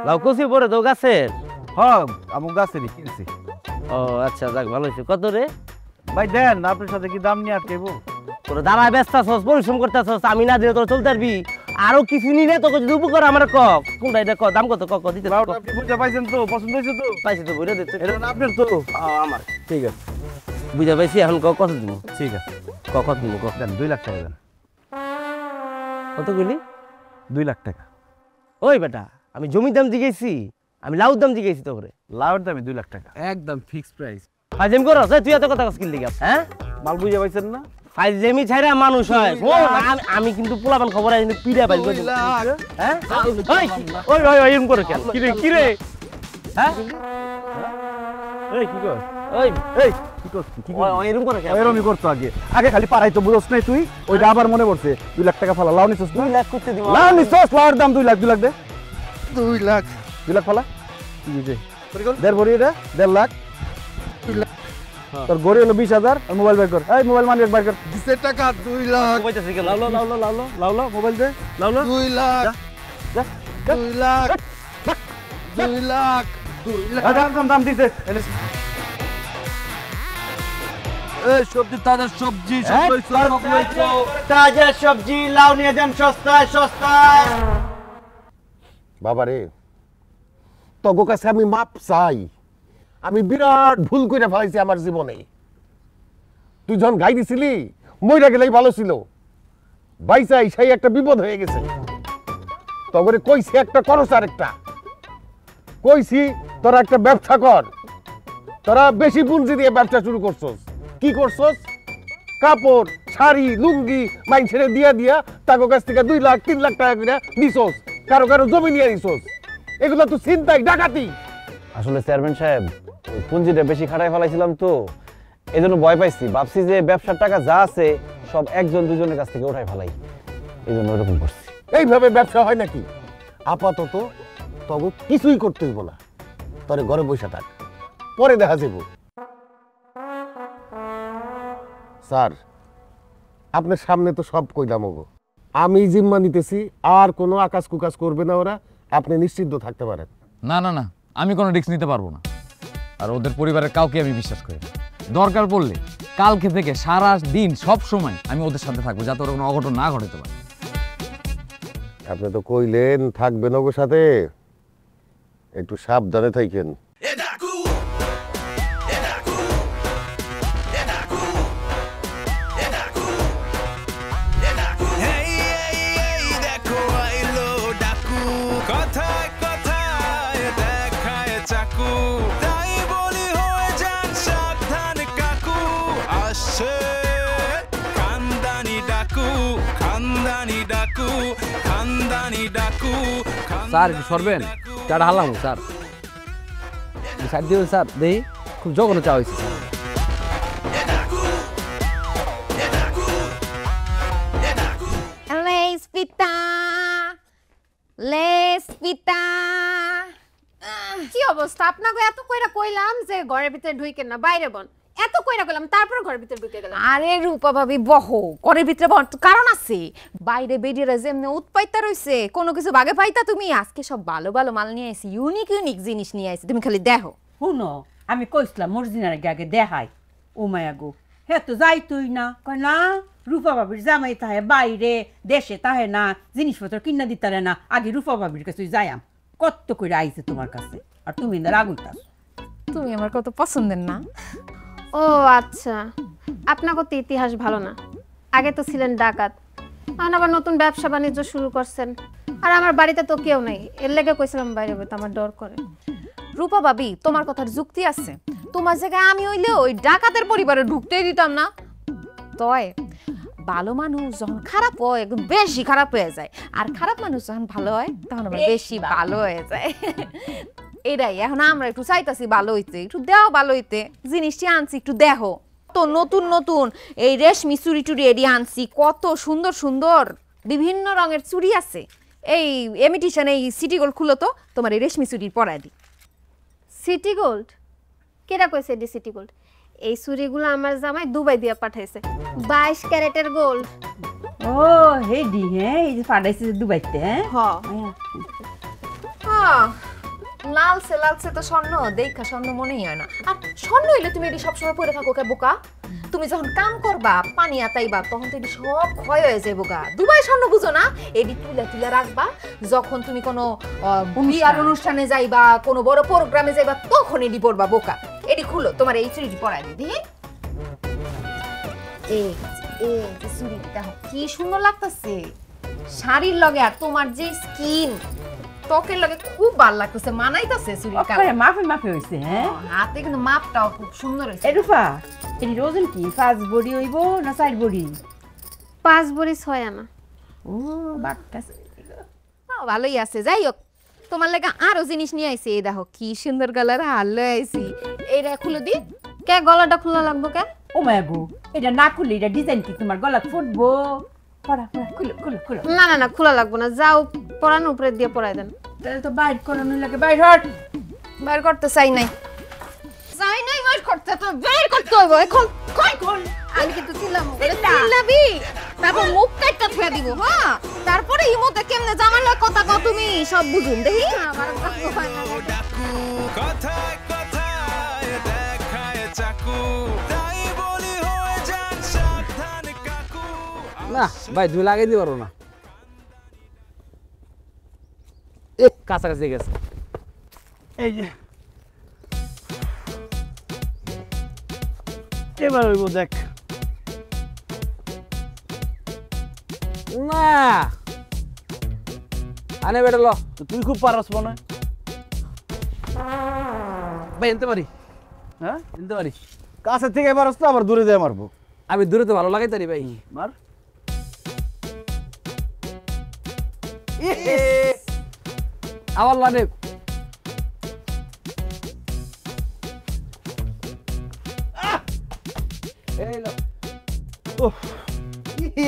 লাউ কুচি পরে তো গাছের। হ্যাঁ আমার গাছেরই কিনছি। ও আচ্ছা, যাক ভালো হয়েছে। কত রে? ভাই দেন, আপনার সাথে কি দাম নিয়ে আটকেবো? তোর দাঁড়ায় ব্যস্ত আছস, পরিশ্রম করতে আছস, আমি না দিলে তোর চলতে পারবি? আরো কিছু নিলে তোকে যদি উপকার আমার ক, কোনটা এটা ক, দাম কত ক দিতে? লাউটা আপনি বুঝতে পাইছেন তো? পছন্দ হয়েছে তো? পাইছি তো, বুঝে দিতে। এটা আপনার তো? আমার ঠিক আছে, বুঝে পাইছি। এখন ক কত দিব? ঠিক আছে, কত দিব ক? দেন 2 লাখ টাকা দেন। কত গুলি? 2 লাখ টাকা। ওই বেটা, আমি জমির দাম জিগেছি, আমি লাউর দাম জিগেছি তো করে। লাউর দামে 2 লাখ টাকা। একদম ফিক্সড প্রাইস। ফাইজেম করস, তুই এত কথা কিল দিকে? হ্যাঁ মাল বুঝে পাইছেন না? ফাইজেমি ছাইরা মানুষ হয়। আমি কিন্তু পোলাপান খবর আছে কিন্তু পিড়া পাই। হ্যাঁ ওই ওই ওই এরকম করে কেন? কি রে কি রে? হ্যাঁ এই কি কর? ওই এই কি কর? কি কর? ওই এরকম করে কেন? এরকমই করতো আগে। আগে খালি পারাই তো বুঝছ নাই তুই? ওইটা আবার মনে পড়ছে। 2 লাখ টাকা ফালা। লাউ নিছস না? 2 লাখ করতে দিব। লাউ নিছস, লাউর দাম 2 লাখ। 2 লাখ দে। 2 লাখ। 2 লাখ ফালা। কি বুঝে? দেড় ভরি এটা, 1.5 লাখ। তোর গড়ি হলো 20,000। আর মোবাইল বের কর। এই মোবাইল মানি বের কর। দিছে টাকা 2 লাখ। কইতাছিস কেন? লাউ লাউ লাউ লাউ লাউ লাউ মোবাইল দে। লাউ লাউ 2 লাখ। যা 2 লাখ। 2 লাখ। 2 লাখ। দাম দাম দিছে। এই সবজি, তাজা সবজি, সব লইছো, সব লইছো। তাজা সবজি, লাউ নিয়ে যান সস্তায় সস্তায়। বাবা রে, তোর কাছে আমি মাপ চাই। আমি বিরাট ভুল করে ফেলাইছি আমার জীবনে। তুই যখন গাই দিছিলি, মইরা গেলেই ভালো ছিল। বাইসাই সেই একটা বিপদ হয়ে গেছে। তবে কইছি একটা করস, আর একটা কইছি তোরা একটা ব্যবসা কর। তোরা বেশি পুঁজি দিয়ে ব্যবসা শুরু করছস। কি করছস? কাপড়, শাড়ি, লুঙ্গি মাইন ছেড়ে দিয়া দিয়া তাকে কাছ থেকে 2 লাখ 3 লাখ টাকা করে নিছস। কারো কারো জমি নিয়ে নিছস। এগুলো তো ছিনতাই ডাকাতি। আসলে চেয়ারম্যান সাহেব ওই পুঁজিটা বেশি খাটাই ফেলাইছিলাম তো, এই জন্য ভয় পাইছি। ভাবছি যে ব্যবসার টাকা যা আছে সব একজন দুজনের কাছ থেকে উঠাই ফেলাই, এই জন্য ওরকম করছি। এইভাবে ব্যবসা হয় নাকি? আপাতত তবে কিছুই করতে হইব না, তোরে ঘরে বসে থাক, পরে দেখা যাবো। স্যার, আপনার সামনে তো সব কইলাম গো, আমি জিম্মা নিতেছি, আর কোনো আকাশ কুকাশ করবে না ওরা, আপনি নিশ্চিন্ত থাকতে পারেন। না না না, আমি কোনো রিস্ক নিতে পারবো না, আর ওদের পরিবারের কাউকে আমি বিশ্বাস করি না। দরকার পড়লে কালকে থেকে সারা দিন সব সময় আমি ওদের সাথে থাকবো, যাতে ওরা কোনো অঘটন না ঘটাতে পারে। আপনি তো কইলেন থাকবেন ওগো সাথে, একটু সাবধানে থাকেন। স্যার একটু সরবেন, চাটা হারলাম স্যার, সাইড দিবেন স্যার, দেখি খুব জঘন্য চা হয়েছে স্যার। লেস পিতা, লেস পিতা। কি অবস্থা আপনাকে? এত কইরা কইলাম যে ঘরের ভিতরে ঢুইকেন না, বাইরে বন। এত কইরা কইলাম, তারপর ঘরের ভিতরে ঢুকে গেলাম। আরে রূপা ভাবি বহো, ঘরের ভিতরে বন, কারণ আছে। বাইরে বেরিয়ে যেমনি উৎপাইতা রইছে, কোনো কিছু ভাগে পাইতা তুমি। আজকে সব ভালো ভালো মাল নিয়ে আইছি, ইউনিক ইউনিক জিনিস নিয়ে আইছি, তুমি খালি দেখো। শুনো, আমি কইছিলাম মর্জিনার আগে দেখাই। ও মায়া গো, হে তো যাই তুই না, কয় না রূপা বাবির জামাই তাহে বাইরে দেশে তাহে না, জিনিসপত্র কিনা দিতারে না, আগে রূপা বাবির কাছে যাইয়াম। কত করে আইছে তোমার কাছে, আর তুমি না রাগুইতাস। তুমি আমার কত পছন্দের না? ও আচ্ছা, আপনার তো ইতিহাস ভালো না। আগে তো ছিলেন ডাকাত, এখন আবার নতুন ব্যবসা বাণিজ্য শুরু করছেন। আর আমার বাড়িতে তো কেউ নেই, এর লেগে কইছিলাম বাইরে বইতে, আমার ডর করে। রূপা ভাবি, তোমার কথার যুক্তি আছে। তোমার জায়গায় আমি হইলে ওই ডাকাতের পরিবারে ঢুকতেই দিতাম না। তয় ভালো মানুষ যখন খারাপ হয় একদম বেশি খারাপ হয়ে যায়, আর খারাপ মানুষ যখন ভালো হয় তখন আবার বেশি ভালো হয়ে যায়। এটাই এখন আমরা একটু চাইতাছি ভালো হইতে, একটু দেও ভালো হইতে। জিনিসটি আনছি একটু দেখো তো, নতুন নতুন এই রেশমি চুড়ি টুড়ি এডি আনছি, কত সুন্দর সুন্দর বিভিন্ন রঙের চুড়ি আছে। এই এমিটিশন, এই সিটি গোল্ড খুলো তো, তোমার এই রেশমি চুড়ির পরাই দি। City gold? কেটা কইছে এডি সিটি গোল্ড? এই চুড়িগুলো আমার জামাই দুবাই দিয়ে পাঠাইছে, 22 ক্যারেটের গোল্ড। ও হেডি, হ্যাঁ এই যে পাঠাইছে দুবাইতে। হ্যাঁ হ্যাঁ, লালসে লালসে তো স্বর্ণ, দেখা স্বর্ণ মনেই হয় না। আর স্বর্ণ হইলে তুমি এটি সবসময় পরে থাকো কে বোকা? তুমি যখন কাম করবা, পানি আতাইবা, তখন তো এটি সব ক্ষয় হয়ে যায় বোকা। দুবাই স্বর্ণ বুঝো না? এটি তুলে তুলে রাখবা, যখন তুমি কোনো বিয়ার অনুষ্ঠানে যাইবা, কোনো বড় প্রোগ্রামে যাইবা, তখন এটি পরবা বোকা। এটি খুলো, তোমার এই চুড়িটি পরাই দিদি। এই যে চুড়িটি দেখো কি সুন্দর লাগতেছে শাড়ির লগে, আর তোমার যে স্কিন ত্বকের লগে খুব ভালো লাগতেছে, মানাইতেছে চুড়ির কালার। মাফে মাফে হইছে, হ্যাঁ হাতে কিন্তু মাপটাও খুব সুন্দর হইছে। এই রূপা, এই ওজন কি 5 বডি হইব না 4 বডি? 5 বড়ি 6 আনা। ও বাটটা ভালোই আছে। যাই হোক, তোমার লাগে আরো জিনিস নিয়ে আইছি। এই দেখো কি সুন্দর কালার হার লয়ে আইছি। এইটা খুলে দি। কে গলাটা খোলা লাগবো কে? ও মায়া গো, এটা না খুললে এটা ডিজাইন কি তোমার গলা ফুটবো? পড়া পড়া, খুলো খুলো খুলো। না না না, খোলা লাগবো না, যাও পরান উপরে দিয়ে পরাই দেন। তাহলে তো বাইর করানো লাগে, বাইর হট। বাইর করতে চাই নাই, চাই নাই বাইর করতে, তো বাইর করতে হইব এখন। কই কোন আমি কিন্তু ছিলাম, চিল্লাবি তারপর মুখ কাটটা ফেলে দিব। হ্যাঁ, তারপরে ইমোতে কেমনে জামার লয় কথা কও তুমি সব বুঝুন দেখি। আমার কথায় কথায় দেখায় চাকু, তাই বলি হয়ে যান সাবধান কাকু। না ভাই, তুমি লাগাই দিতে পারো না, কাছাকাছি গেছে। এই যে এবার হইব, দেখ না আনে বেটা ল, তুই খুব পারস মনে হয়। ভাই এনতে পারি, হ্যাঁ এনতে পারি। কাছে থেকে পারস তো, আবার দূরে দিয়ে মারবো। আমি দূরে তো ভালো লাগাই তারি ভাই। মার। আমার লানে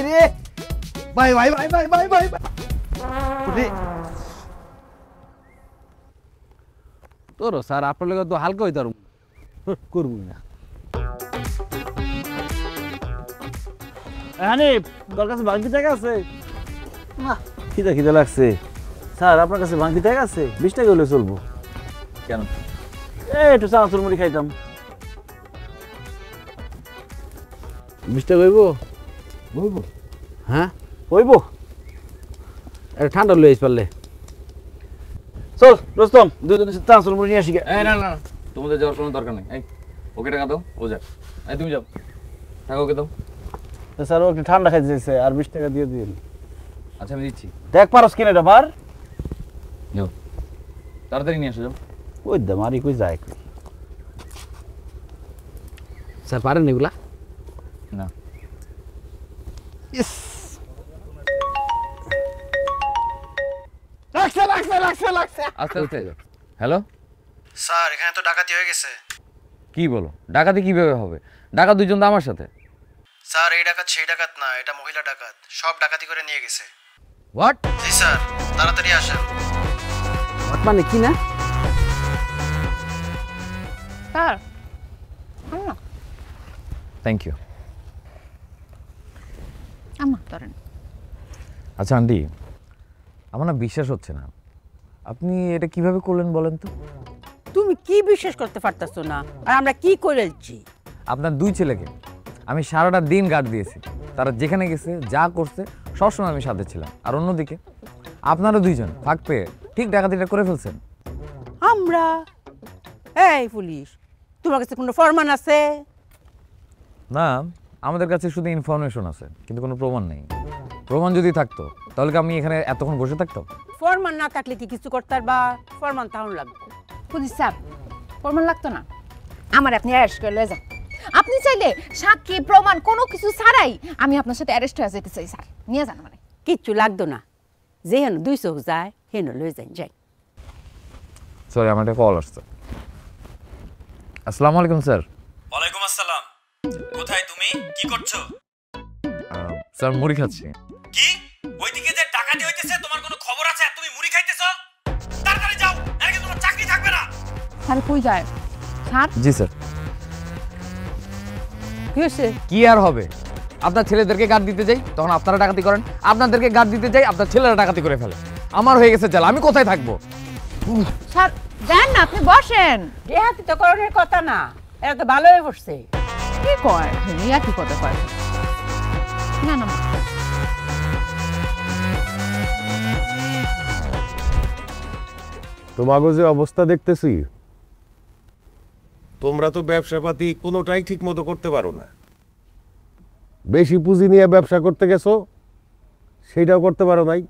রে ভাই ভাই ভাই ভাই ভাই ভাই তোর স্যার আপনার লোক তো হালকা হইতে করবো না। হানিফ তোর কাছে ভাঙতি টাকা আছে? না খিদা খিদা লাগছে। স্যার আপনার কাছে ভাঙতি টাকা আছে? 20 টাকা হলে চলবো। কেন? একটু চানাচুর মুড়ি খাইতাম। 20 টাকা হইব? হইব। হ্যাঁ হইব। এটা ঠান্ডা লইস পারলে। চল রোস্তম দুজনে চানাচুর মুড়ি নিয়ে আসি। না না তোমাদের যাওয়ার কোনো দরকার নেই। ওকে টাকা দাও, ও যাক। তুমি যাও, টাকা ওকে দাও। স্যার ও একটু ঠান্ডা খাইতে চাইছে, আর 20 টাকা দিয়ে দিন। আচ্ছা আমি দিচ্ছি। দেখ পারস কিনা এটা বার। যাও তাড়াতাড়ি নিয়ে আসো। যাও। ওই দে মারি কই যায়। স্যার পারেন এগুলা? না। লাগছে লাগছে লাগছে লাগছে। আস্তে আস্তে। হ্যালো স্যার এখানে তো ডাকাতি হয়ে গেছে। কি বলো? ডাকাতি কিভাবে হবে? ডাকাত দুইজন তো আমার সাথে। স্যার এই ডাকাত সেই ডাকাত না, এটা মহিলা ডাকাত, সব ডাকাতি করে নিয়ে গেছে। হোয়াট? জি স্যার, তাড়াতাড়ি আসেন। হোয়াট মানে কি না? Sir thank you. আমা ধরেন। আচ্ছা আন্টি, আমার না বিশ্বাস হচ্ছে না, আপনি এটা কিভাবে করলেন বলেন তো? তুমি কি বিশ্বাস করতে পারতাছো না? আর আমরা কি করেছি? আপনার দুই ছেলেকে আমি সারাটা দিন গার্ড দিয়েছি, তারা যেখানে গেছে যা করছে সবসময় আমি সাথে ছিলাম। আর অন্যদিকে আপনারা দুইজন ফাঁক পেয়ে ঠিক ডাকাতিটা করে ফেলছেন। আমরা? এই পুলিশ, তোমার কাছে কোনো ফরমান আছে? না, আমাদের কাছে শুধু ইনফরমেশন আছে, কিন্তু কোনো প্রমাণ নেই। প্রমাণ যদি থাকতো তাহলে কি আমি এখানে এতক্ষণ বসে থাকতাম? ফরমান না থাকলে কি কিছু করতে বা ফরমান তাহলে লাগবে? পুলিশ স্যার প্রমাণ লাগতো না, আমার আপনি অ্যারেস্ট করে লয়ে যান। আপনি চাইলে সাক্ষী প্রমাণ কোনো কিছু ছাড়াই আমি আপনার সাথে অ্যারেস্ট হয়ে যেতে চাই স্যার, নিয়ে যান মানে। কিচ্ছু লাগতো না, যে হেন 2 চোখ যায় হেন লয়ে যান। যাই। সরি, আমার একটা কল আসছে। আসসালামু আলাইকুম স্যার। ওয়ালাইকুম আসসালাম। কোথায় তুমি? কি করছো? স্যার মুড়ি খাচ্ছি। কি? ওইদিকে যে ডাকাতি হইতেছে তোমার কোনো খবর আছে আর তুমি মুড়ি খাইতেছো? তাড়াতাড়ি যাও, নাকি তোমার চাকরি থাকবে না। স্যার কই যায় স্যার? জি স্যার। কি হয়েছে? কি আর হবে, আপনার ছেলেদেরকে গার্ড দিতে যাই তখন আপনারা ডাকাতি করেন, আপনাদেরকে গার্ড দিতে যাই আপনার ছেলেরা ডাকাতি করে ফেলে। আমার হয়ে গেছে জ্বালা, আমি কোথায় থাকবো? স্যার যান না, আপনি বসেন। দেহাতি তো করার কথা না, এরা তো ভালো হয়ে বসছে। কি কয় ইয়া কি কথা কয়? না না তোমাগো যে অবস্থা দেখতেছি, তোমরা তো ব্যবসাপাতি কোনোটাই ঠিক মতো করতে পারো না। বেশি পুঁজি নিয়ে ব্যবসা করতে গেছো, সেইটাও করতে পারো নাই।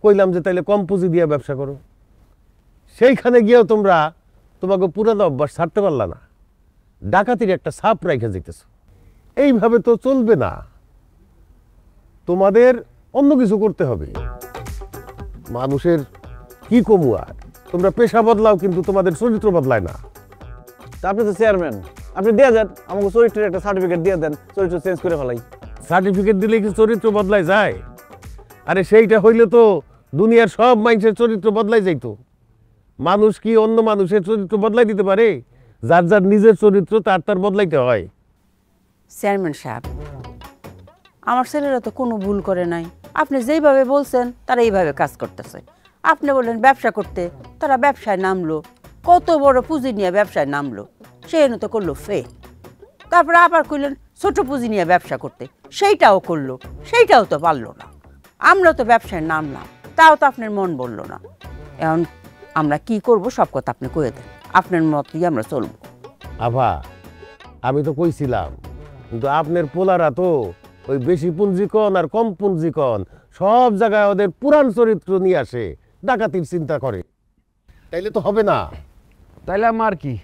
কইলাম যে তাইলে কম পুঁজি দিয়ে ব্যবসা করো, সেইখানে গিয়েও তোমরা তোমাকে পুরানো অভ্যাস ছাড়তে পারলা না। ডাকাতির একটা ছাপ রাইখে যেতেছো, এইভাবে তো চলবে না। তোমাদের অন্য কিছু করতে হবে। মানুষের কি কমু আর, তোমরা পেশা বদলাও কিন্তু তোমাদের চরিত্র বদলায় না। আপনি তো চেয়ারম্যান, আপনি দিয়ে দেন আমাকে চরিত্রের একটা সার্টিফিকেট দিয়ে দেন, চরিত্র চেঞ্জ করে ফেলাই। সার্টিফিকেট দিলে কি চরিত্র বদলায় যায়? আরে সেইটা হইলে তো দুনিয়ার সব মানুষের চরিত্র বদলাই যাইতো। মানুষ কি অন্য মানুষের চরিত্র বদলাই দিতে পারে? যার যার নিজের চরিত্র তার তার বদলাইতে হয়। চেয়ারম্যান সাহেব, আমার ছেলেরা তো কোনো ভুল করে নাই। আপনি যেইভাবে বলছেন তারা এইভাবে কাজ করতেছে। আপনি বললেন ব্যবসা করতে, তারা ব্যবসায় নামলো, কত বড় পুঁজি নিয়ে ব্যবসায় নামলো, সেখানে তো করলো ফেল। তারপরে আবার কইলেন ছোট পুঁজি নিয়ে ব্যবসা করতে, সেইটাও করলো, সেইটাও তো পারলো না। আমরা তো ব্যবসায় নামলাম, তাও তো আপনার মন বললো না। এখন আমরা কি করব সব কথা আপনি কয়ে দেন, আপনার মতই আমরা চলবো। আভা, আমি তো কইছিলাম, কিন্তু আপনার পোলারা তো ওই বেশি পুঞ্জিকন আর কম পুঞ্জিকন সব জায়গায় ওদের পুরান চরিত্র নিয়ে আসে, ডাকাতির চিন্তা করে। তাইলে তো হবে না। তাইলে আমার কি,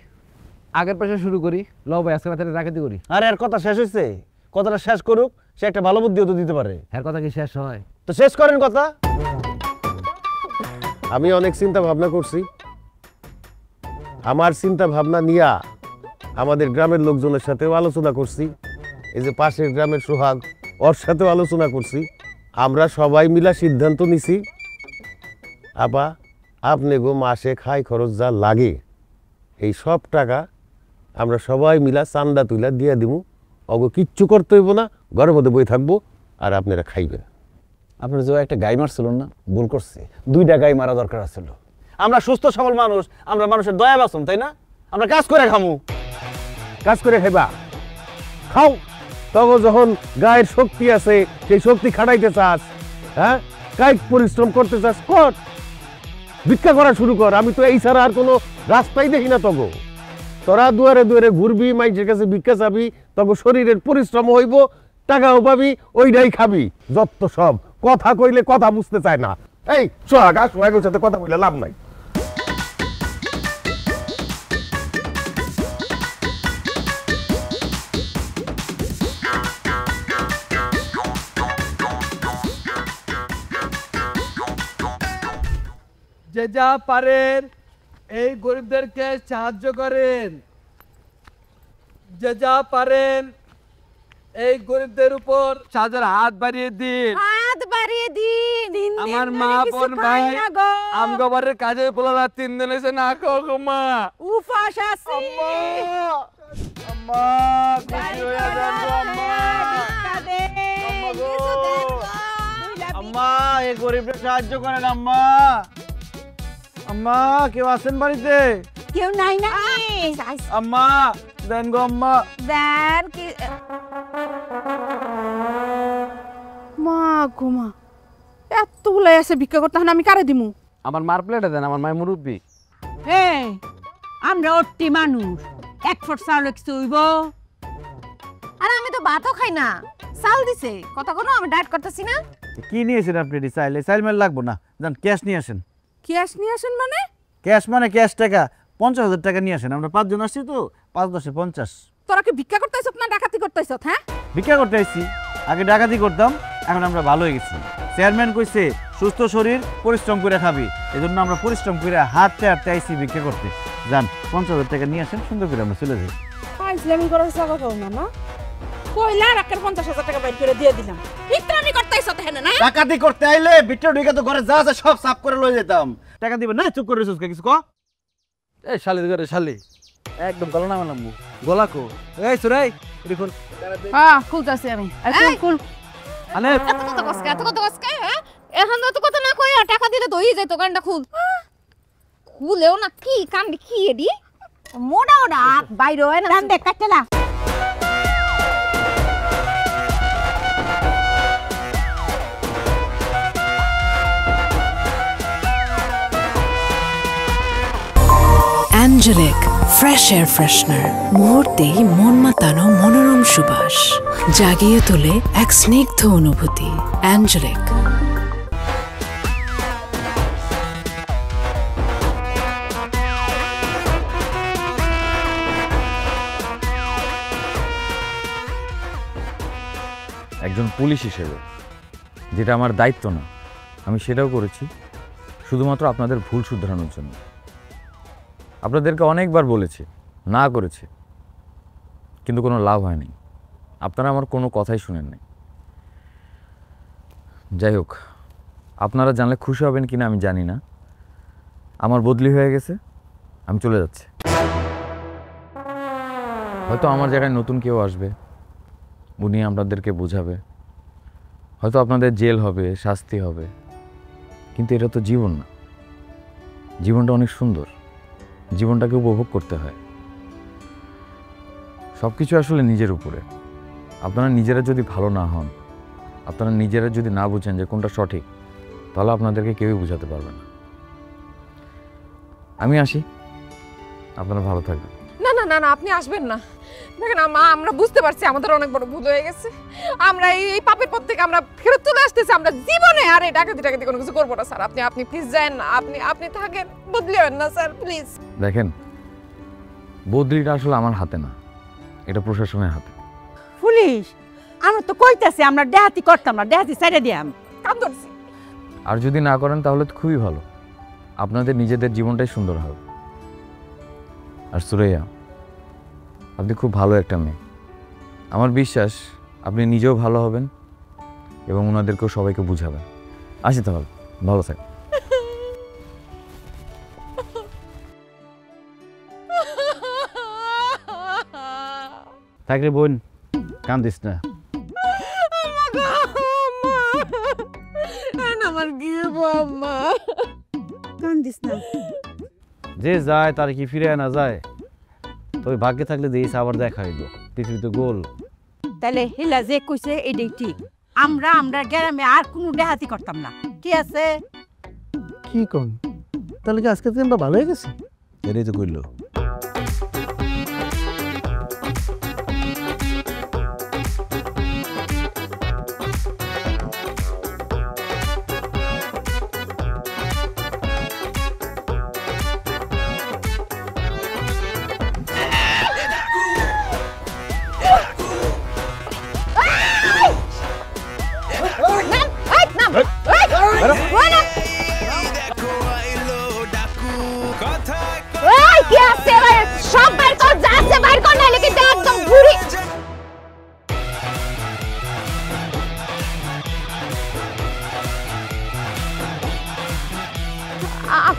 আগের পাশে শুরু করি, ল ভাই আজকে রাতে ডাকাতি করি। আরে এর কথা শেষ হয়েছে, কথাটা শেষ করুক, সে একটা ভালো বুদ্ধিও তো দিতে পারে। এর কথা কি শেষ হয়? তো শেষ করেন কথা। আমি অনেক চিন্তা ভাবনা করছি, আমার চিন্তা ভাবনা নিয়া আমাদের গ্রামের লোকজনের সাথেও আলোচনা করছি, এই যে পাশের গ্রামের সোহাগ ওর সাথেও আলোচনা করছি। আমরা সবাই মিলা সিদ্ধান্ত নিছি আপা আপনি গো মাসে খাই খরচ যা লাগে এই সব টাকা আমরা সবাই মিলা চান্দা তুইলা দিয়ে দিব। অগো কিচ্ছু করতে হইব না, ঘরের মধ্যে বই থাকবো আর আপনারা খাইবেন। আপনার যে একটা গাই মারছিল না, ভুল করছে, 2টা গাই মারা দরকার ছিল। আমরা সুস্থ সবল মানুষ, আমরা মানুষের দয়া বাসন, তাই না? আমরা কাজ করে খামু। কাজ করে খাইবা, খাও। তখন যখন গায়ের শক্তি আছে সেই শক্তি খাটাইতে চাস, হ্যাঁ কায়িক পরিশ্রম করতে চাস, কর, ভিক্ষা করা শুরু কর। আমি তো এই ছাড়া আর কোনো রাস্তাই দেখি না। তগো তোরা দুয়ারে দুয়ারে ঘুরবি, মানুষের কাছে ভিক্ষা চাবি, তখন শরীরের পরিশ্রম হইব, টাকাও পাবি, ওইটাই খাবি। যত সব কথা কইলে কথা বুঝতে চায় না। এই সোহাগ, সোহাগের সাথে কথা বললে লাভ নাই। যে যা পারেন এই গরিবদেরকে সাহায্য করেন, যে যা পারেন এই গরিবদের উপর সাহায্যের হাত বাড়িয়ে দিন, হাত বাড়িয়ে দিন। আমার মা বোন ভাই আমগবারের কাজে পোলারা 3 দিন এসে না খাও মা, উপাস আছে। আম্মা খুশি হয়ে যান আম্মা, আম্মা এই গরিবদের সাহায্য করেন আম্মা। আম্মা কেউ আছেন বাড়িতে? কেউ নাই না আম্মা দেন গো আম্মা, দেন। কি মা ঘুমা এতগুলো আছে ভিক্ষা করতে, আমি কারে দিমু? আমার মার প্লেটে দেন, আমার মায়ের মুরব্বী। এই আমরা অট্টি মানুষ, 1 ফুট চাউল কিছু হইব? আর আমি তো ভাতও খাই না, চাল দিছে কথা কোনো, আমি ডায়েট করতেছি না। কি নিয়েছেন আপনি? চাইল মেল লাগবো না, যান ক্যাশ নিয়ে আসেন। ক্যাশ নিয়ে আসেন মানে? ক্যাশ মানে ক্যাশ টাকা, 50,000 টাকা নিয়ে আসেন। আমরা 5 জন আসছি তো, 5 10 50। তোরা কি ভিক্ষা করতে আইছত না ডাকাতি করতে আইছত? হ্যাঁ ভিক্ষা করতে আসছি, আগে ডাকাতি করতাম, এখন আমরা ভালো হয়ে গেছি। চেয়ারম্যান কইছে সুস্থ শরীর পরিশ্রম করে খাবি, এজন্য আমরা পরিশ্রম করে হাঁটতে হাঁটতে আইছি ভিক্ষা করতে। যান 50,000 টাকা নিয়ে আসেন, সুন্দর করে আমরা চলে যাই। ফাইজলামি করার জায়গা পাও না, না কইলা রাখের 50,000 টাকা বাইর করে দিয়ে দিলাম। ভিক্ষানি করতে আইছত হেন না? ডাকাতি করতে আইলে ভিতরে ঢুকে তো ঘরে যা আছে সব সাফ করে লয়ে যেতাম। টাকা দিবেন না? চুপ করে রইছস কিছু ক। এই শালি করে শালি একদম গলা না মানমু, গলা কো। এই সুরাই দেখুন। হ্যাঁ খুলতাছি আমি। কুল আনে এত কথা কসকে, হ্যাঁ এখন তো কথা না কই টাকা দিলে দই যায়, তো কানটা খুল। খুলেও না, কি কান্দি কি এডি মোড়া ওড়া বাইরে হয় না, দেখ কাটলা। অ্যাঞ্জেলিক ফ্রেশ এয়ার ফ্রেশনার, মুহূর্তেই মন মাতানো মনোরম সুবাস, জাগিয়ে তোলে এক স্নিগ্ধ অনুভূতি। অ্যাঞ্জেলিক। একজন পুলিশ হিসেবে যেটা আমার দায়িত্ব না, আমি সেটাও করেছি শুধুমাত্র আপনাদের ভুল শুধরানোর জন্য। আপনাদেরকে অনেকবার বলেছি, না করেছি, কিন্তু কোনো লাভ হয়নি। আপনারা আমার কোনো কথাই শুনেন নাই। যাই হোক, আপনারা জানলে খুশি হবেন কিনা আমি জানি না, আমার বদলি হয়ে গেছে, আমি চলে যাচ্ছি। হয়তো আমার জায়গায় নতুন কেউ আসবে, উনি আপনাদেরকে বোঝাবে, হয়তো আপনাদের জেল হবে, শাস্তি হবে, কিন্তু এটা তো জীবন না। জীবনটা অনেক সুন্দর, জীবনটাকে উপভোগ করতে হয়। সব কিছু আসলে নিজের উপরে। আপনারা নিজেরা যদি ভালো না হন, আপনারা নিজেরা যদি না বুঝেন যে কোনটা সঠিক, তাহলে আপনাদেরকে কেউই বোঝাতে পারবে না। আমি আসি, আপনারা ভালো থাকবেন। না না না না, আপনি আসবেন না। দেখেন মা, আমরা বুঝতে পারছি আমাদের অনেক বড় ভুল হয়ে গেছে। আমরা এই পাপের পথ থেকে আমরা ফেরত চলে আসতেছি। আমরা জীবনে আর এই ডাকাতি কোনো কিছু করবো না স্যার। আপনি প্লিজ যান না, আপনি থাকেন, বদলি হন না স্যার প্লিজ। দেখেন, বদলিটা আসলে আমার হাতে না, এটা প্রশাসনের হাতে। পুলিশ আমরা তো কইতাছি আমরা ডাকাতি করতাম না, ডাকাতি ছেড়ে দিয়াম। কাম ধরছি। আর যদি না করেন তাহলে তো খুবই ভালো, আপনাদের নিজেদের জীবনটাই সুন্দর হবে। আর সুরাইয়া, আপনি খুব ভালো একটা মেয়ে। আমার বিশ্বাস আপনি নিজেও ভালো হবেন এবং ওনাদেরকেও সবাইকে বুঝাবেন। আসি তাহলে, ভালো থাক। থাকলে বোন, কান্দিস না। আমার কি আম্মা, কান্দিস না। যে যায় তার কি ফিরে আনা যায়? তবে ভাগ্যে থাকলে দিয়েছ আবার দেখা হইব। পৃথিবী তো গোল। তাহলে হিলা যে কইছে এটাই ঠিক। আমরা গ্রামে আর কোনো দেহাতি করতাম না, কি আছে? কি কোন তাহলে কি আজকে দিনটা ভালো হয়ে গেছে? এটাই তো কইলো।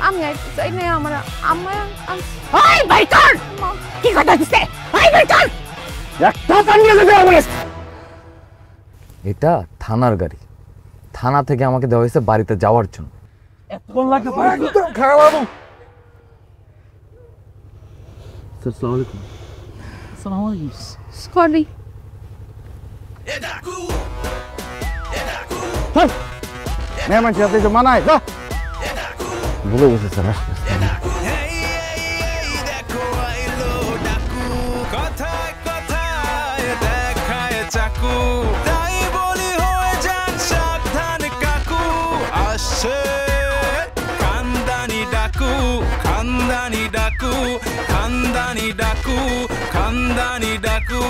আমি চাই না আমার আম্মা। ওই ভাই কর কি কথা দিছে? ওই ভাই কর একটা টানিয়ে দিতে হবে। এটা থানার গাড়ি, থানা থেকে আমাকে দেওয়া হয়েছে বাড়িতে যাওয়ার জন্য। এতক্ষণ লাগে খারাপ বাবু। আসসালামু আলাইকুম। আসসালামু আলাইকুম। সরি। মেহমান সাথে তো মানায় যা। ভুলে গেছে স্যার। কথায় কথায় দেখায় চাকু, তাই বলি হয়ে যান সাবধান কাকু। আসছে খানদানি ডাকু, খানদানি ডাকু, খানদানি ডাকু, খানদানি ডাকু।